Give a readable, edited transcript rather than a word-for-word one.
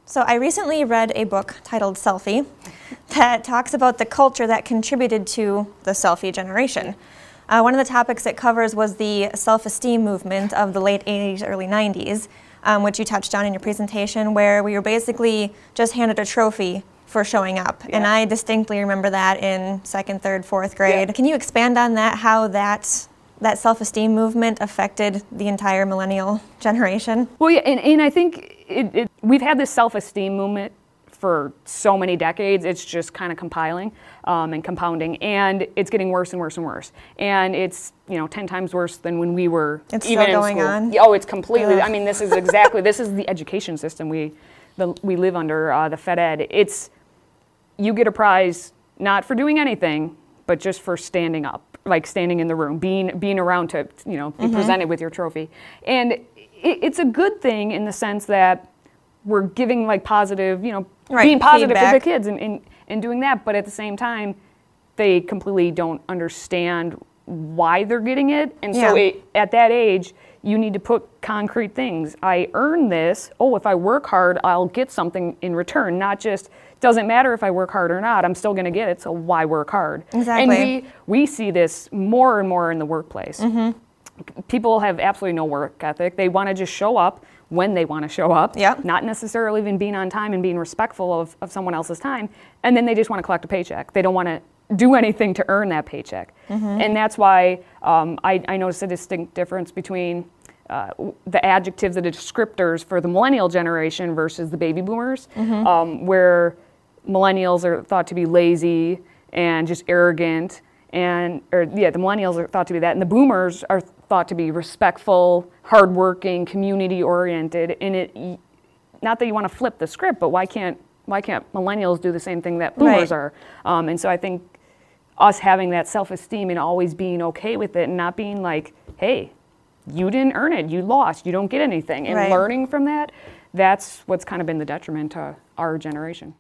So I recently read a book titled Selfie that talks about the culture that contributed to the selfie generation. One of the topics it covers was the self-esteem movement of the late 80s, early 90s, which you touched on in your presentation, where we were basically just handed a trophy for showing up. Yeah. And I distinctly remember that in second, third, fourth grade. Yeah. Can you expand on that, how that self-esteem movement affected the entire millennial generation? Well, yeah, and I think we've had this self-esteem movement for so many decades. It's just kind of compiling and compounding, and it's getting worse and worse and worse. And it's 10 times worse than when we were even in school. On? Oh, it's completely. Ugh. I mean, this is exactly this is the education system we live under, the Fed Ed. It's you get a prize not for doing anything, but just for standing up, like standing in the room, being around to be presented with your trophy. And it's a good thing in the sense that we're giving like positive, being positive feedback for the kids and doing that. But at the same time, they completely don't understand why they're getting it. And so at that age, you need to put concrete things. I earn this. Oh, if I work hard, I'll get something in return. Not just, doesn't matter if I work hard or not, I'm still going to get it, so why work hard? Exactly. And we see this more and more in the workplace. People have absolutely no work ethic. They want to just show up when they want to show up, not necessarily even being on time and being respectful of someone else's time, and then they just want to collect a paycheck. They don't want to do anything to earn that paycheck. And that's why I noticed a distinct difference between the adjectives, the descriptors for the millennial generation versus the baby boomers, where millennials are thought to be lazy and just arrogant, the millennials are thought to be that, and the boomers are thought to be respectful, hardworking, community-oriented. And not that you want to flip the script, but why can't millennials do the same thing that boomers are? And so I think us having that self-esteem and always being okay with it and not being like, hey, you didn't earn it, you lost, you don't get anything. And learning from that, that's what's kind of been the detriment to our generation.